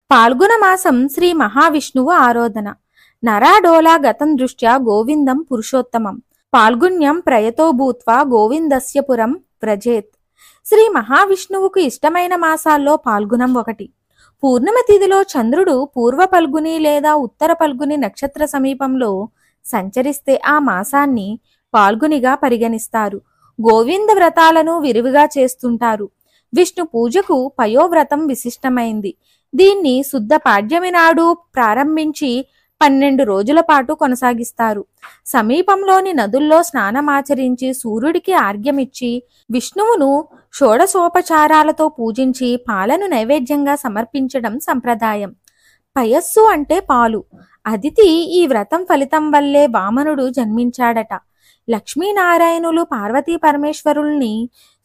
పాల్గొన మాసం శ్రీ మహావిష్ణువు ఆరాధన. నరాడోలా గతం దృష్ట్యా గోవిందం పురుషోత్తమం. పాల్గుణ్యం ప్రయతో భూత్వా గోవిందస్య పురం వ్రజేత్. శ్రీ మహావిష్ణువుకు ఇష్టమైన మాసాల్లో పాల్గుణం ఒకటి. పూర్ణిమ తిథిలో చంద్రుడు పూర్వ పల్గుని లేదా ఉత్తర పల్గుని నక్షత్ర సమీపంలో సంచరిస్తే ఆ మాసాన్ని పాల్గునిగా పరిగణిస్తారు. గోవింద వ్రతాలను విరివిగా చేస్తుంటారు. విష్ణు పూజకు పయోవ్రతం విశిష్టమైంది. దీన్ని శుద్ధ పాడ్యమి నాడు ప్రారంభించి 12 రోజుల పాటు కొనసాగిస్తారు. సమీపంలోని నదుల్లో స్నానమాచరించి సూర్యుడికి ఆర్ఘ్యమిచ్చి విష్ణువును షోడశోపచారాలతో పూజించి పాలను నైవేద్యంగా సమర్పించడం సంప్రదాయం. పయస్సు అంటే పాలు. అదితి ఈ వ్రతం ఫలితం వల్లే వామనుడు జన్మించాడట. లక్ష్మీనారాయణులు పార్వతీ పరమేశ్వరుల్ని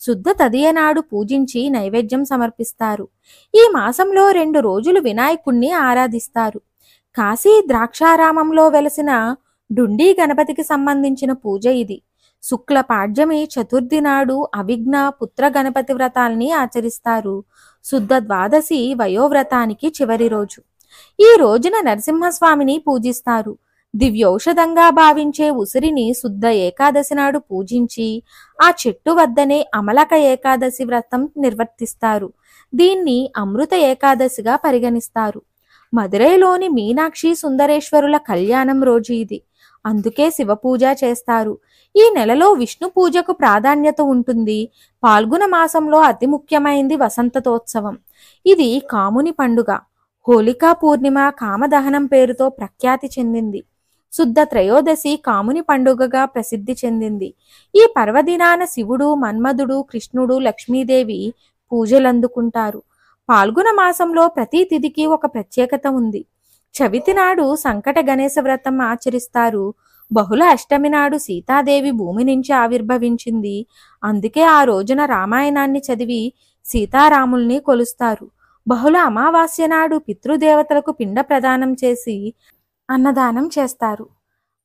శుద్ధ తదియనాడు పూజించి నైవేద్యం సమర్పిస్తారు. ఈ మాసంలో 2 రోజులు వినాయకుణ్ణి ఆరాధిస్తారు. కాశీ ద్రాక్షారామంలో వెలసిన డుండి గణపతికి సంబంధించిన పూజ ఇది. శుక్ల పాడ్యమి చతుర్థి నాడు అవిఘ్న పుత్ర గణపతి వ్రతాల్ని ఆచరిస్తారు. శుద్ధ ద్వాదశి వయోవ్రతానికి చివరి రోజు. ఈ రోజున నరసింహస్వామిని పూజిస్తారు. దివ్యౌషధంగా భావించే ఉసిరిని శుద్ధ ఏకాదశి నాడు పూజించి ఆ చెట్టు వద్దనే అమలక ఏకాదశి వ్రతం నిర్వర్తిస్తారు. దీన్ని అమృత ఏకాదశిగా పరిగణిస్తారు. మదురైలోని మీనాక్షి సుందరేశ్వరుల కళ్యాణం రోజు ఇది. అందుకే శివపూజ చేస్తారు. ఈ నెలలో విష్ణు పూజకు ప్రాధాన్యత ఉంటుంది. పాల్గొన మాసంలో అతి ముఖ్యమైనది వసంతతోత్సవం. ఇది కాముని పండుగ. హోళికా పూర్ణిమ కామదహనం పేరుతో ప్రఖ్యాతి చెందింది. శుద్ధ త్రయోదశి కాముని పండుగగా ప్రసిద్ధి చెందింది. ఈ పర్వదినాన శివుడు, మన్మధుడు, కృష్ణుడు, లక్ష్మీదేవి పూజలందుకుంటారు. పాల్గొన మాసంలో ప్రతి తిథికి ఒక ప్రత్యేకత ఉంది. చవితి నాడు సంకట గణేశ వ్రతం ఆచరిస్తారు. బహుళ అష్టమి నాడు సీతాదేవి భూమి నుంచి ఆవిర్భవించింది. అందుకే ఆ రోజున రామాయణాన్ని చదివి సీతారాముల్ని కొలుస్తారు. బహుళ అమావాస్య నాడు పితృదేవతలకు పిండ ప్రదానం చేసి అన్నదానం చేస్తారు.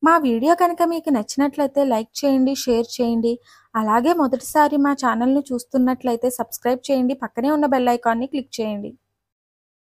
మా వీడియో కనుక మీకు నచ్చినట్లయితే లైక్ చేయండి, షేర్ చేయండి. అలాగే మొదటిసారి మా ఛానల్ని చూస్తున్నట్లయితే సబ్స్క్రైబ్ చేయండి. పక్కనే ఉన్న బెల్ ఐకాన్ని క్లిక్ చేయండి.